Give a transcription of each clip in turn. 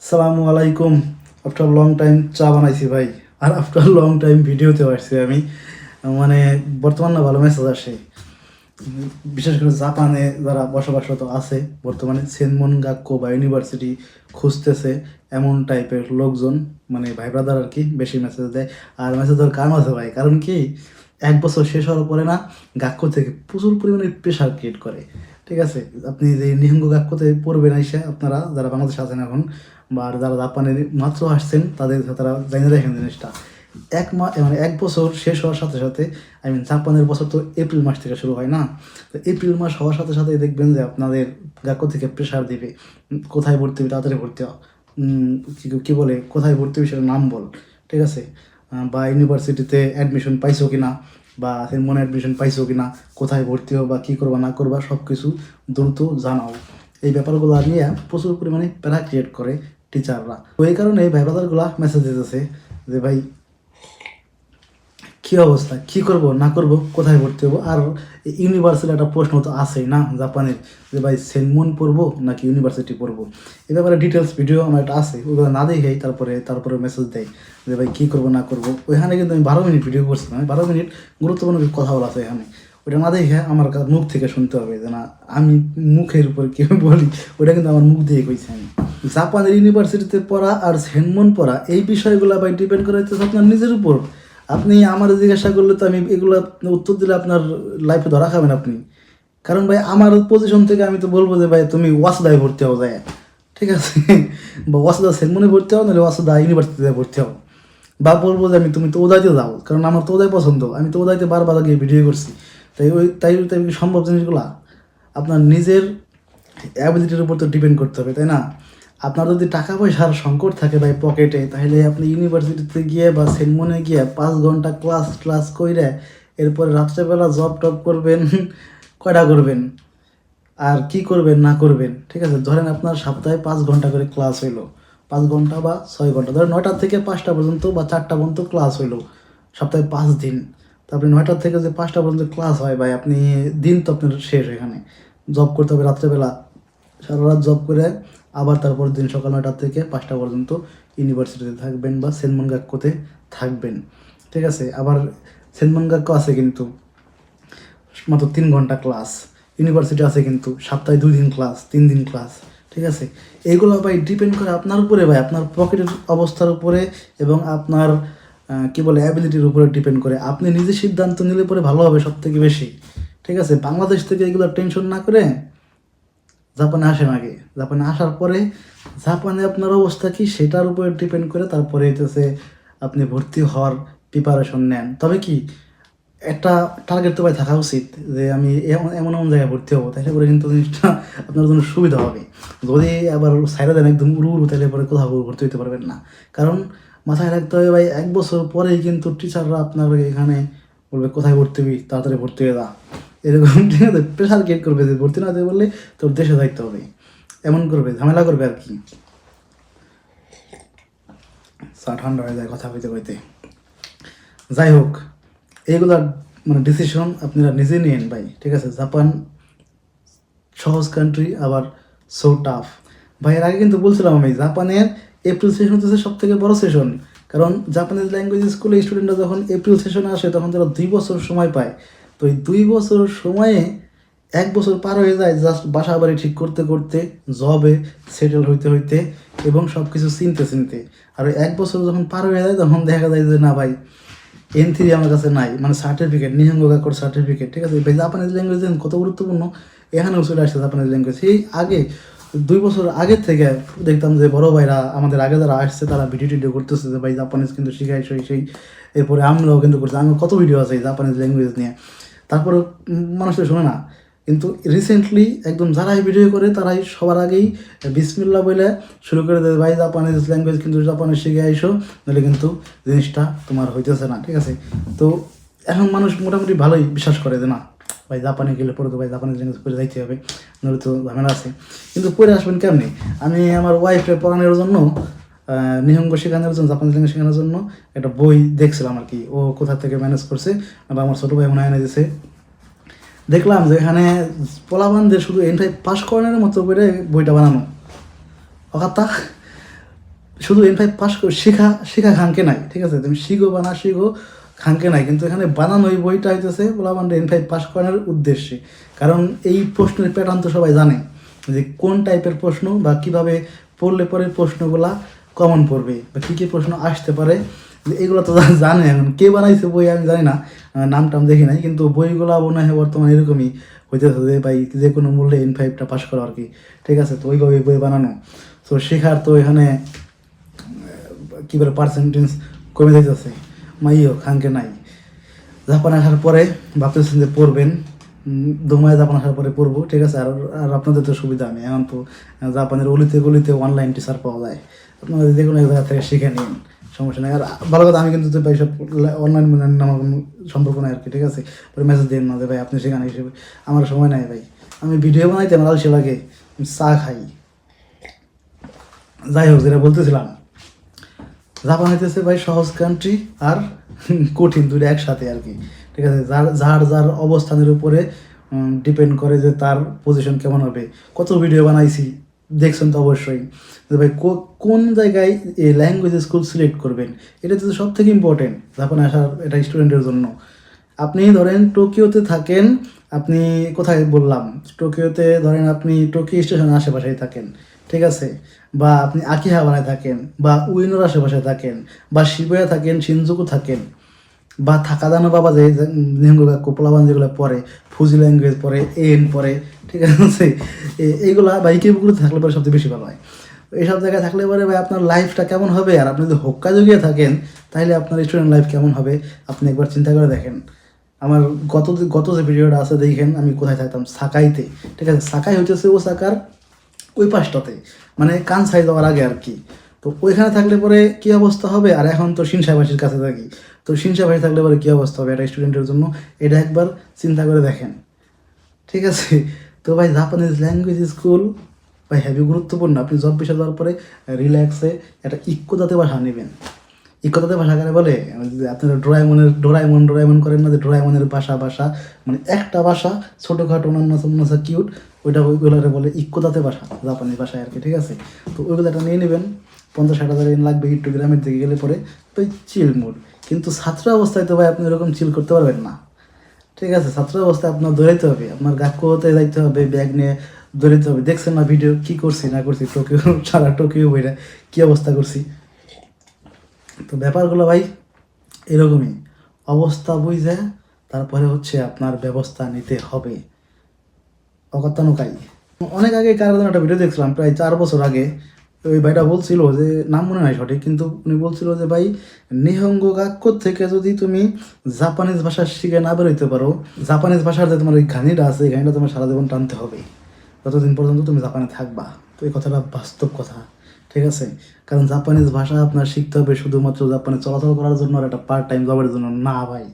সালামু আলাইকুম। After long time চা বানাইছি ভাই, আর আফটার লং টাইম ভিডিওতে আসছি আমি। মানে বর্তমান না ভালো মেসেজ আসে, বিশেষ করে জাপানে যারা বসবাসরত আছে বর্তমানে সেনমন গাক্কো বা ইউনিভার্সিটি খুঁজতেছে এমন টাইপের লোকজন, মানে ভাই ব্রাদার আর কি, বেশি মেসেজ দেয়। আর মেসেজ দেওয়ার কারণ আছে ভাই, কারণ কি, এক বছর শেষ হওয়ার পরে না গাক্কো থেকে প্রচুর পরিমাণে প্রেশার ক্রিয়েট করে। ঠিক আছে, আপনি যে নিহঙ্গ গাক্কোতে পড়বেন এসে, আপনারা যারা বাংলাদেশে আছেন এখন বা যারা জাপানে মাত্র আসছেন তাদের তারা জানিয়ে দেখেন জিনিসটা। মানে এক বছর শেষ হওয়ার সাথে সাথে, জাপানের বছর তো এপ্রিল মাস থেকে শুরু হয় না, তো এপ্রিল মাস হওয়ার সাথে সাথে দেখবেন যে আপনাদের গাক্কো থেকে প্রেশার দিবে, কোথায় ভর্তি হবে, তাড়াতাড়ি ভর্তি হওয়া, কী বলে, কোথায় ভর্তি হবে সেটার নাম বল। ঠিক আছে, বা ইউনিভার্সিটিতে অ্যাডমিশন পাইছো কি না, বা মনে অ্যাডমিশন পাইছো কি না, কোথায় ভর্তি হও বা কী করবা না করবা সব কিছু দ্রুত জানাও। এই ব্যাপারগুলো নিয়ে প্রচুর পরিমাণে প্যারা ক্রিয়েট করে টিচাররা। তো এই কারণে ভাই ব্রাদারগুলা মেসেজ দিতেছে যে ভাই কী অবস্থা, কী করব না করব, কোথায় ভর্তি হবো। আর ইউনিভার্সিটি একটা প্রশ্ন তো আছেই না জাপানের, যে ভাই সেনমন পড়বো নাকি ইউনিভার্সিটি পড়বো। এ ব্যাপারে ডিটেলস ভিডিও আমার একটা আছে, ওগুলো না দেখেই তারপরে মেসেজ দেয় যে ভাই কী করবো না করবো। ওইখানে কিন্তু আমি 12 মিনিট ভিডিও করছিলাম, 12 মিনিট গুরুত্বপূর্ণ কথা বলা আছে এখানে। ওটা না দেখে আমার মুখ থেকে শুনতে হবে, যে না আমি মুখের উপর কেউ বলি, ওটা কিন্তু আমার মুখ দিয়ে কইছি আমি। জাপানের ইউনিভার্সিটিতে পড়া আর সেনমন পড়া এই বিষয়গুলো ভাই ডিপেন্ড করে হচ্ছে আপনার নিজের উপর। আপনি আমার জিজ্ঞাসা করলে তো আমি এগুলো উত্তর দিলে আপনার লাইফে ধরা খাবেন আপনি। কারণ ভাই আমার পজিশন থেকে আমি তো বলবো যে ভাই তুমি ওয়াসদায় ভর্তি হও যায়, ঠিক আছে, বা ওয়াসদা সেনমনে ভর্তি হও, নাহলে ওয়াসদা ইউনিভার্সিটিতে ভর্তি হও। বা বলবো যে তুমি তো ওদাইতে যাও, কারণ আমার তো ওদাই পছন্দ, আমি তো ওদাইতে বারবার গিয়ে ভিডিও করছি। তাই কি সম্ভব জিনিসগুলা? আপনার নিজের অ্যাবিলিটির উপর তো ডিপেন্ড করতে হবে, তাই না? আপনার যদি টাকা পয়সার সংকট থাকে ভাই পকেটে, তাহলে আপনি ইউনিভার্সিটিতে গিয়ে বা সেনমনে গিয়ে 5 ঘন্টা ক্লাস কইরে এরপরে রাত্রেবেলা জব টব করবেন কয়টা করবেন, আর কি করবেন না করবেন। ঠিক আছে, ধরেন আপনার সপ্তাহে 5 ঘন্টা করে ক্লাস হইলো, 5 ঘন্টা বা 6 ঘন্টা, ধরেন 9টা থেকে 5টা পর্যন্ত বা 4টা পর্যন্ত ক্লাস হইলো সপ্তাহে 5 দিন। তো আপনি 9টা থেকে যে 5টা পর্যন্ত ক্লাস হয় ভাই, আপনি দিন তো আপনার শেষ। এখানে জব করতে হবে রাত্রেবেলা, সারা রাত জব করে আবার তারপর দিন সকাল 9টা থেকে 5টা পর্যন্ত ইউনিভার্সিটিতে থাকবেন বা সেনমন গাক্কোতে থাকবেন। ঠিক আছে, আবার সেনমন গাক্কো আছে কিন্তু মাত্র 3 ঘন্টা ক্লাস, ইউনিভার্সিটি আছে কিন্তু সপ্তাহে 2 দিন ক্লাস, 3 দিন ক্লাস। ঠিক আছে, এইগুলো ভাই ডিপেন্ড করে আপনার উপরে ভাই, আপনার পকেটের অবস্থার উপরে এবং আপনার কী বলে অ্যাবিলিটির উপরে ডিপেন্ড করে। আপনি নিজে সিদ্ধান্ত নিলে পরে ভালো হবে সব থেকে বেশি। ঠিক আছে, বাংলাদেশ থেকে এগুলো টেনশন না করে জাপানে আসেন আগে। জাপানে আসার পরে জাপানে আপনার অবস্থা কি সেটার উপরে ডিপেন্ড করে তারপরে হইতেছে আপনি ভর্তি হওয়ার প্রিপারেশন নেন। তবে কি, একটা টার্গেট তো ভাই থাকা উচিত যে আমি এমন এমন এমন জায়গায় ভর্তি হবো, তাহলে পরে কিন্তু জিনিসটা আপনার জন্য সুবিধা হবে। যদি আবার সাইডে দেন একদম উড়ু উড়ু, তাহলে পরে কোথাও ভর্তি হতে পারবেন না। কারণ মাথায় রাখতে হবে ভাই, 1 বছর পরেই কিন্তু টিচাররা আপনার এখানে বলবে কোথায় ভর্তি হবি, তাড়াতাড়ি ভর্তি হয়ে যা, এরকম। ঠিক আছে, প্রেশার ক্রিয়েট করবে যে ভর্তি না হতে বললে তোর দেশে যাইতে হবে, এমন করবে, ঝামেলা করবে আর কি। ঠান্ডা হয়ে যায় কথা কইতে কইতে। যাই হোক, এইগুলা মানে ডিসিশন আপনারা নিজে নিয়েন ভাই। ঠিক আছে, জাপান সহজ কান্ট্রি, আবার সো টাফ। ভাই এর আগে কিন্তু বলছিলাম আমি, জাপানের এপ্রিল সেশন হচ্ছে সব থেকে বড় সেশন। কারণ জাপানিজ ল্যাঙ্গুয়েজ স্কুলে স্টুডেন্টরা যখন এপ্রিল সেশনে আসে তখন তারা 2 বছর সময় পায়। তো এই 2 বছর সময়ে 1 বছর পার হয়ে যায় জাস্ট বাসা বাড়ি ঠিক করতে করতে, জবে সেটেল হইতে হইতে এবং সব কিছু চিনতে চিনতে। আর ওই 1 বছর যখন পার হয়ে যায় তখন দেখা যায় যে না ভাই, N3 আমার কাছে নাই, মানে সার্টিফিকেট, নিহঙ্গ গাক্কোর সার্টিফিকেট। ঠিক আছে, জাপানিজ ল্যাঙ্গুয়েজ কত গুরুত্বপূর্ণ, এখানেও চলে আসছে জাপানিজ ল্যাঙ্গুয়েজ। সেই আগে 2 বছর আগের থেকে দেখতাম যে বড় ভাইরা আমাদের আগে যারা আসছে তারা ভিডিও টিডিও করতেছে যে ভাই জাপানিজ কিন্তু শিখাই সেই। এরপরে আমরাও কিন্তু করছি, আমার কত ভিডিও আছে জাপানিজ ল্যাঙ্গুয়েজ নিয়ে। তারপরে মানুষের শোনে না, কিন্তু রিসেন্টলি একদম যারাই ভিডিও করে তারাই সবার আগেই বিসমিল্লাহ বলে শুরু করে দেয়, ভাই জাপানিজ ল্যাঙ্গুয়েজ কিন্তু জাপানিজ শিখে আইসো, নাহলে কিন্তু জিনিসটা তোমার হইতেছে না। ঠিক আছে, তো এখন মানুষ মোটামুটি ভালোই বিশ্বাস করে যে না ভাই জাপানে গেলে পরে তো ভাই জাপানিজ ল্যাঙ্গুয়েজ পড়ে যাইতে হবে, নাহলে তো ঝামেলা আছে। কিন্তু পড়ে আসবেন কেমনি? আমি আমার ওয়াইফকে পড়ানোর জন্য, নিহঙ্গ শেখানোর জন্য, জাপানিজ ল্যাঙ্গুয়েজ শেখানোর জন্য একটা বই দেখছিলাম আর কি, ও কোথা থেকে ম্যানেজ করছে, বা আমার ছোটো ভাই মনে এনে দিয়েছে। দেখলাম যে এখানে পোলাপানদের শুধু N5 পাস করানোর মতো করে বইটা বানানো, অকাত্তা শুধু N5 পাস করে শেখা খানকে নাই, ঠিক আছে, তুমি শিখো বা না শিখো খানকে নাই, কিন্তু এখানে বানানো এই বইটা হইতেছে পোলাপান N5 পাস করানোর উদ্দেশ্যে। কারণ এই প্রশ্নের প্যাটার্ন তো সবাই জানে যে কোন টাইপের প্রশ্ন বা কিভাবে পড়লে পরে প্রশ্নগুলা কমন পড়বে বা কী কী প্রশ্ন আসতে পারে, এগুলো তো জানে। এখন কে বানাইছে বই আমি জানি না, নাম টাম দেখি নাই, কিন্তু বইগুলা মনে হয় বর্তমানে এরকমই হইতেছে যে ভাই যে কোনো মূল্যে N5টা পাস করা আর কি, ঠিক আছে। তো ওইভাবে বই বানানো, তো শেখার তো এখানে কী বলে পার্সেন্টেজ কমে যাইতেছে, মাইও খানকে নাই। জাপান আসার পরে ভাবতেছেন যে পড়বেন, দুমায় জাপান আসার পরে পড়বো, ঠিক আছে। আর আর আপনাদের তো সুবিধা নেই, এখন তো জাপানের অলিতে গলিতে অনলাইন টিচার পাওয়া যায়, আপনারা যে কোনো এক জায়গা থেকে শিখে নিন, সমস্যা নেই। আর ভালো কথা, আমি কিন্তু ভাই সব অনলাইন আমার কোনো সম্পর্ক নাই আর কি, ঠিক আছে। পরে মেসেজ দিন না যে ভাই আপনি শেখান হিসেবে, আমার সময় নাই ভাই, আমি ভিডিও বানাইতে আমার আলসে লাগে, আমি চা খাই। যাই হোক, যেটা বলতেছিলাম, জাপান হইতেছে ভাই সহজ কান্ট্রি আর কঠিন দুটো একসাথে আর কি, ঠিক আছে। যার যার অবস্থানের উপরে ডিপেন্ড করে যে তার পজিশন কেমন হবে। কত ভিডিও বানাইছি দেখছেন তো অবশ্যই, যে ভাই কোন জায়গায় এই ল্যাঙ্গুয়েজ স্কুল সিলেক্ট করবেন, এটা তো সব থেকে ইম্পর্টেন্ট জাপানে আসার এটা স্টুডেন্টের জন্য। আপনি ধরেন টোকিওতে থাকেন, আপনি কোথায় বললাম, টোকিওতে ধরেন আপনি টোকিও স্টেশনের আশেপাশেই থাকেন, ঠিক আছে, বা আপনি আকিহাবারায় থাকেন, বা উইনোর আশেপাশে থাকেন, বা শিবুয়া থাকেন, শিনজুকু থাকেন, বা থাকাদানো বাবা যে নিহঙ্গা পোলাবান যেগুলো পড়ে, ফুজি ল্যাঙ্গুয়েজ পড়ে, পড়ে, ঠিক আছে, এইগুলা বা ইকেবুকুতে থাকলে পরে সবচেয়ে বেশি ভালো হয়। এইসব জায়গায় থাকলে পরে ভাই আপনার লাইফটা কেমন হবে, আর আপনি যদি হোক্কাজুগিয়ে থাকেন তাহলে আপনার স্টুডেন্ট লাইফ কেমন হবে আপনি একবার চিন্তা করে দেখেন। আমার গত যে ভিডিওটা আছে দেখেন, আমি কোথায় থাকতাম, সাকাইতে, ঠিক আছে। সাকাই হইতেছে ওসাকার ওই পাশটাতে, মানে কানসাই যাওয়ার আগে আর কি। তো ওইখানে থাকলে পরে কী অবস্থা হবে, আর এখন তো শিনসাবাসীর কাছে থাকি, তো শিনসাবাসী থাকলে পরে কী অবস্থা হবে একটা স্টুডেন্টের জন্য, এটা একবার চিন্তা করে দেখেন, ঠিক আছে। তো ভাই জাপানিজ ল্যাঙ্গুয়েজ স্কুল ভাই হেভি গুরুত্বপূর্ণ। আপনি জব পেশা যাওয়ার পরে রিল্যাক্সে একটা ইক্কোদাতে ভাষা নেবেন। ইক্কোদাতে ভাষা কারে বলে, আপনারা ডোরাইমন করেন না, যে ডোরাইমনের ভাষা মানে একটা ভাষা ছোটোখাটো অন্যান্য কিউট, ওইগুলোরে বলে ইক্কোদাতে ভাষা, জাপানি ভাষায় আর কি, ঠিক আছে। তো ওইগুলো একটা নিয়ে নেবেন, 50-60 হাজার লাগবে একটু গ্রামের দিকে গেলে পরে, তো চিল মুড। কিন্তু ছাত্র অবস্থায় তো ভাই আপনি এরকম চিল করতে পারবেন না, ঠিক আছে। ছাত্র অবস্থায় আপনার দৌড়াইতে হবে, আপনার গাক্কুতে যাইতে হবে, ব্যাগ নিয়ে দৌড়াইতে হবে। দেখছেন না ভিডিও কী করছি না করছি, টোকিও সারা টোকিও বইটা কী অবস্থা করছি। তো ব্যাপারগুলো ভাই এরকমই, অবস্থা বুঝে তারপরে হচ্ছে আপনার ব্যবস্থা নিতে হবে, অকথ্যানুকাই। অনেক আগে কারো একটা ভিডিও দেখছিলাম, প্রায় 4 বছর আগে। ওই ভাইটা বলছিল যে, নাম মনে নাই সঠিক, কিন্তু উনি বলছিল যে ভাই নিহঙ্গো গাক্কো থেকে যদি তুমি জাপানিজ ভাষা শিখে না বেরোইতে পারো, জাপানিজ ভাষার যে তোমার ওই ঘানিটা আছে, এই ঘানিটা তোমার সারা জীবন টানতে হবে যতদিন পর্যন্ত তুমি জাপানে থাকবা। তো এই কথাটা বাস্তব কথা, ঠিক আছে। কারণ জাপানিজ ভাষা আপনার শিখতে হবে শুধুমাত্র জাপানে চলাচল করার জন্য আর একটা পার্ট টাইম জবের জন্য না ভাই।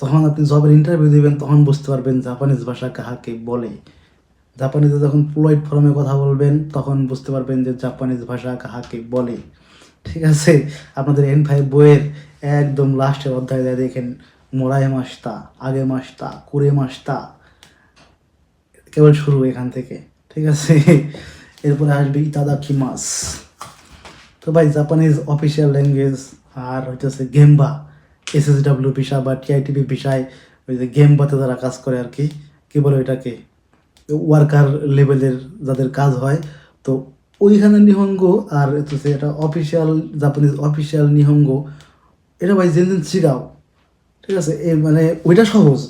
তখন আপনি জবের ইন্টারভিউ দিবেন, তখন বুঝতে পারবেন জাপানিজ ভাষা কাহাকে বলে। জাপানিজে যখন পোলাইট ফর্মে কথা বলবেন, তখন বুঝতে পারবেন যে জাপানিজ ভাষা কাহাকে বলে, ঠিক আছে। আপনাদের N5 বইয়ের একদম লাস্টের অধ্যায় দেয় দেখেন, মোরাই মাস্তা, আগে মাস্তা, কুরে মাস্তা, কেবল শুরু এখান থেকে, ঠিক আছে। এরপরে আসবে ইতাদাকি মাস। তো ভাই জাপানিজ অফিসিয়াল ল্যাঙ্গুয়েজ আর হইতেছে গেম্বা, SSW ভিসা বা TITP ভিসায় ওই যে গেম্বাতে যারা কাজ করে আর কি, কী বলে ওইটাকে, ওয়ার্কার লেভেলের যাদের কাজ হয়, তো ওইখানে নিহঙ্গ আর হচ্ছে এটা অফিসিয়াল জাপানিজ অফিসিয়াল নিহঙ্গ, এটা ভাই জেন শিখাও, ঠিক আছে। এই মানে ওইটা সহজ,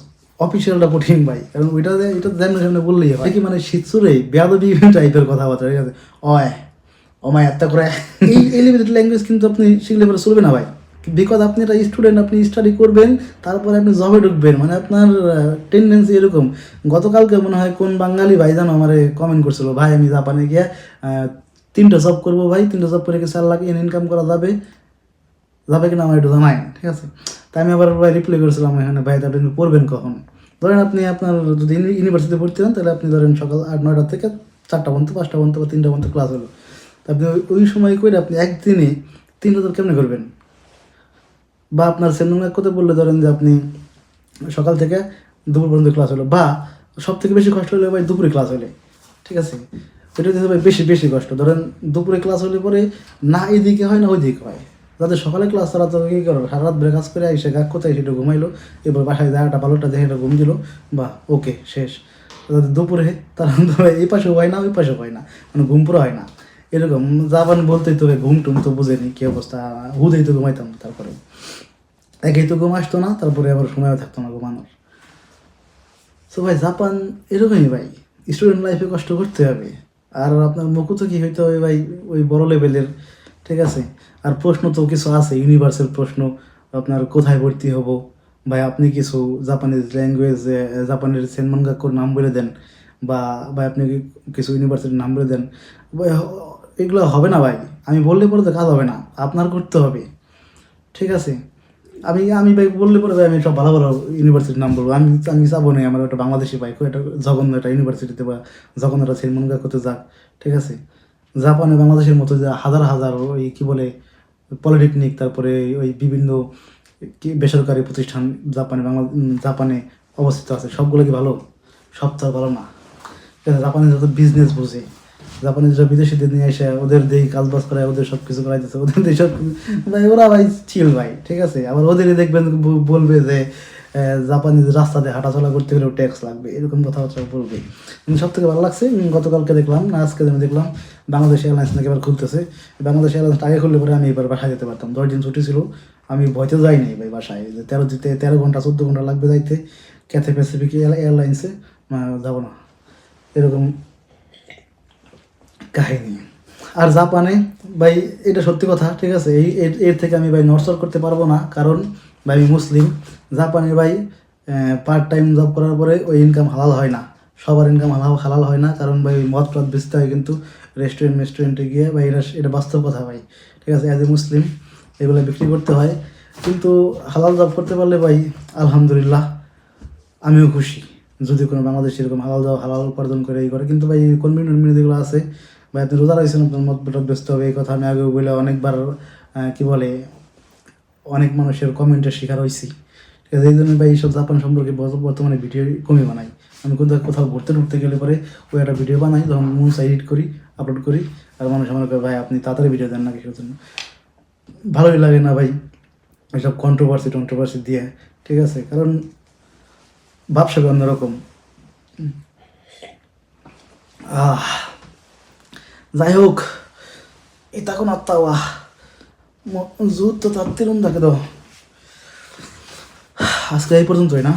অফিসিয়ালটা কঠিন ভাই, কারণ ওইটাতে এটা সামনে বললেই হয় কি, মানে শীতসুরে বেয়াদবি টাইপের কথাবার্তা, ঠিক আছে। অয় অমায় এত্তা করে এই এলিভেটেড ল্যাঙ্গুয়েজ কিন্তু আপনি শিখলে পরে চলবে না ভাই, বিকজ আপনি একটা স্টুডেন্ট, আপনি স্টাডি করবেন, তারপরে আপনি জবে ঢুকবেন, মানে আপনার টেন্ডেন্সি এরকম। গতকালকে মনে হয় কোন বাঙালি ভাই জানো আমার কমেন্ট করছিল, ভাই আমি জাপানে গিয়ে 3টা জব করবো ভাই, 3টা জব করে কি 4 লাখ ইনকাম করা যাবে কিনা আমার একটু জানাই, ঠিক আছে। তাই আমি আবার ভাই রিপ্লাই করেছিলাম এখানে, ভাই আপনি পড়বেন কখন, ধরেন আপনি আপনার যদি ইউনিভার্সিটিতে ভর্তি হন, তাহলে আপনি ধরেন সকাল 8-9টা থেকে 4টা পর্যন্ত, 5টা পর্যন্ত বা 3টা পর্যন্ত ক্লাস হলো, তা আপনি ওই সময় করে আপনি একদিনে 3টা জব কেমনি করবেন। বা আপনার সেন্ডুঙ্গাক করতে বললে ধরেন যে আপনি সকাল থেকে দুপুর পর্যন্ত ক্লাস হলো, বা সব থেকে বেশি কষ্ট হলে ভাই দুপুরে ক্লাস হলে, ঠিক আছে। এটা হচ্ছে ভাই বেশি বেশি কষ্ট। ধরেন দুপুরে ক্লাস হলে পরে না এদিকে হয় না ওইদিকে হয়। যাদের সকালে ক্লাস তারা তো কী করো, সারা রাত ব্রেক করে এসে গাক কোথায় সেটা ঘুমাইলো, এবার বাসায় যায় একটা ভালোটা দেখে এটা ঘুম দিল, বা ওকে শেষ। যাদের দুপুরে তারা তো এই পাশেও হয় না ওই পাশেও হয় না, মানে ঘুম পুরো হয় না। এরকম জাপান বলতেই তো ঘুম টুম তো বুঝেনি কী অবস্থা, হুদেই তো ঘুমাইতাম। তারপরে একেই তো ঘুম আসতো না, তারপরে আবার সময়ও থাকতো না ঘুমানোর। তো ভাই জাপান এরকমই ভাই, স্টুডেন্ট লাইফে কষ্ট করতে হবে। আর আপনার মুখও তো কি হইতে হবে ভাই ওই বড় লেভেলের, ঠিক আছে। আর প্রশ্ন তো কিছু আছে, ইউনিভার্সাল প্রশ্ন, আপনার কোথায় ভর্তি হব, ভাই আপনি কিছু জাপানিজ ল্যাঙ্গুয়েজ, জাপানের সেনমানগাকুর নাম বলে দেন, বা ভাই আপনি কিছু ইউনিভার্সিটির নাম বলে দেন। ভাই এগুলো হবে না ভাই, আমি বললে পরে তো কাজ হবে না, আপনার করতে হবে, ঠিক আছে। আমি আমি ভাই বললে পরে ভাই আমি সব ভালো ভালো ইউনিভার্সিটির নাম বলবো। আমি চাবো না আমার একটা বাংলাদেশি ভাই খুব একটা জঘন্য একটা ইউনিভার্সিটিতে বা জঘন্য একটা সেনমনগা করতে যাক, ঠিক আছে। জাপানে বাংলাদেশের মতো যে হাজার হাজার ওই কী বলে পলিটেকনিক, তারপরে ওই বিভিন্ন কি বেসরকারি প্রতিষ্ঠান জাপানে অবস্থিত আছে, সবগুলো কি ভালো? সব তো আর ভালো না, ঠিক আছে। জাপানে যত বিজনেস বুঝে, জাপানিজরা বিদেশিদের নিয়ে এসে ওদের দিয়ে কাজ বাজ করায়, ওদের সব কিছু করাইতেছে, ওদের দিয়ে সব ভাই ওরা ভাই চিল ভাই, ঠিক আছে। আবার ওদেরই দেখবেন বলবে যে জাপানিজ রাস্তাতে হাঁটাচলা করতে হলেও ট্যাক্স লাগবে, এরকম কথাবার্তা বলবে। কিন্তু সব থেকে ভালো লাগছে গতকালকে দেখলাম না আজকে আমি দেখলাম বাংলাদেশ এয়ারলাইন্স নাকি এবার খুলতেছে। বাংলাদেশ এয়ারলাইন্স আগে খুললে পরে আমি এবার বাসায় যেতে পারতাম, 10 দিন ছুটি ছিল, আমি ভয়তে যাইনি ভাই বাসায়, যে 13 ঘন্টা 14 ঘন্টা লাগবে যাইতে ক্যাথে প্যাসিফিক এয়ারলাইন্সে, যাবো না, এরকম কাহিনী। আর জাপানে ভাই এটা সত্যি কথা, ঠিক আছে, এর থেকে আমি ভাই নড়চড় করতে পারবো না, কারণ ভাই আমি মুসলিম। জাপানে ভাই পার্ট টাইম জব করার পরে ওই ইনকাম হালাল হয় না, সবার ইনকাম হালাল হয় না, কারণ ভাই মদ টদ বেচতে হয় কিন্তু রেস্টুরেন্টে গিয়ে ভাই, এটা বাস্তব কথা ভাই, ঠিক আছে। অ্যাজ এ মুসলিম এগুলো বিক্রি করতে হয়, কিন্তু হালাল জব করতে পারলে ভাই আলহামদুলিল্লাহ আমিও খুশি। যদি কোনো বাংলাদেশ এরকম হালাল উপার্জন করে এই করে, কিন্তু ভাই কনভিনিয়েন্ট যেগুলো আছে ভাই, আপনি রোজা রাখছেন আপনার মত ব্যস্ত হবে, এই কথা আমি আগেও বলে অনেকবার কি বলে অনেক মানুষের কমেন্টের শিকার হয়েছি, ঠিক আছে। এই জন্য ভাই এইসব জাপান সম্পর্কে বর্তমানে ভিডিও কমই বানাই। আমি কোথাও ঘুরতে গেলে পরে ওই একটা ভিডিও বানাই, যখন মন এডিট করি আপলোড করি, আর মানুষ মনে করে ভাই আপনি তাড়াতাড়ি ভিডিও দেন না কিছুর জন্য, ভালোই লাগে না ভাই এইসব কন্ট্রোভার্সি দিয়ে, ঠিক আছে। কারণ ভাবসাবে অন্যরকম। যাই হোক, এটা কোন আত্মাওয়া জুত তো তাত্তিরুন থাকে তো। আজকে এই পর্যন্তই না,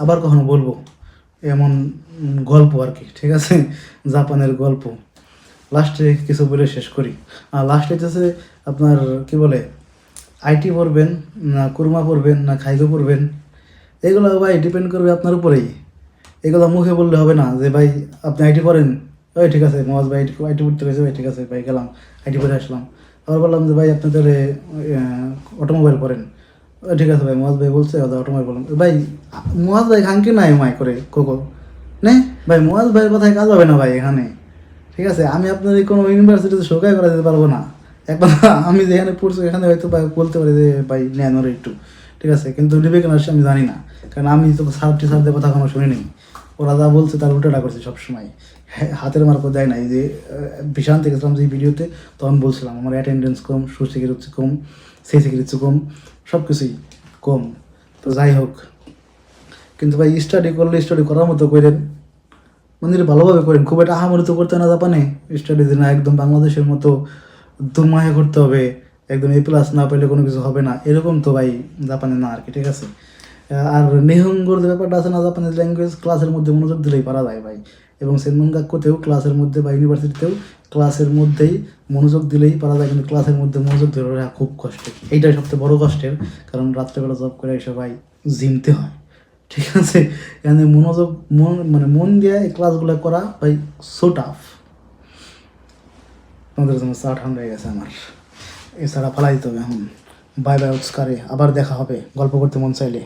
আবার কখনো বলবো এমন গল্প আর কি, ঠিক আছে, জাপানের গল্প। লাস্টে কিছু বলে শেষ করি। আর লাস্টে হচ্ছে আপনার কি বলে আইটি পড়বেন না কুরমা পড়বেন না খাইগো পড়বেন, এগুলো ভাই ডিপেন্ড করবে আপনার উপরেই। এগুলো মুখে বললে হবে না যে ভাই আপনি আইটি পড়েন, ওই ঠিক আছে মহাজ ভাই আইটি পড়তে গেছে, ভাই ঠিক আছে ভাই গেলাম আইটি পড়ে আসলাম। আবার বললাম যে ভাই আপনি তাহলে অটোমোবাইল পড়েন, ওই ঠিক আছে ভাই মহাজ ভাই বলছে অটোমোবাইল বললাম, ভাই মহাজ ভাই খানকে নাই মাই করে কোকো নে ভাই, মহাজ ভাইয়ের কথায় কাজ হবে না ভাই এখানে, ঠিক আছে। আমি আপনার কোনো ইউনিভার্সিটিতে শোকাই করা দিতে পারবো না, একবার আমি যেখানে পড়ছি এখানে হয়তো বলতে পারি যে ভাই নেন ওর একটু, ঠিক আছে, কিন্তু নেবে কেন আমি জানি না, কারণ আমি তো টিচারদের কথা কোনো শুনিনি, ওরা যা বলছে তার উল্টোটা করছে সবসময়, হাতের মার্কও দেয় নাই। যে বিশান্ত গেছিলাম যে ভিডিওতে তখন বলছিলাম আমার অ্যাটেন্ডেন্স কম, সুশিক্ষিত কম, সেই শিক্ষিত কম, সব কিছুই কম। তো যাই হোক, কিন্তু ভাই স্টাডি করলে স্টাডি করার মতো করেন, মানে ভালোভাবে করেন, খুব একটা আহামরি তো করতে না জাপানে স্টাডি না, একদম বাংলাদেশের মতো দুমাহে করতে হবে, একদম A+ না পেলে কোনো কিছু হবে না, এরকম তো ভাই জাপানে না আর কি, ঠিক আছে। আর নেহঙ্গর যে ব্যাপারটা আছে না, জাপানিজ ল্যাঙ্গুয়েজ ক্লাসের মধ্যে মনোযোগ দিলেই পারা যায় ভাই, এবং সেনমনগাক্কুতেও ক্লাসের মধ্যে বা ইউনিভার্সিটিতেও ক্লাসের মধ্যেই মনোযোগ দিলেই পারা যায়, কিন্তু ক্লাসের মধ্যে মনোযোগ ধরে রাখা খুব কষ্টের, এইটাই সবচেয়ে বড় কষ্টের, কারণ রাত্রেবেলা জব করে এসে ভাই জিমতে হয়, ঠিক আছে। এখানে মনোযোগ মন দিয়ে এই ক্লাসগুলো করা ভাই সো টাফ। তোমাদের জন্য চা ঠান্ডা হয়ে গেছে আমার, এছাড়া ফালাই দিতে হবে এখন। বাই বাই উৎস্কারে, আবার দেখা হবে গল্প করতে মন চাইলে।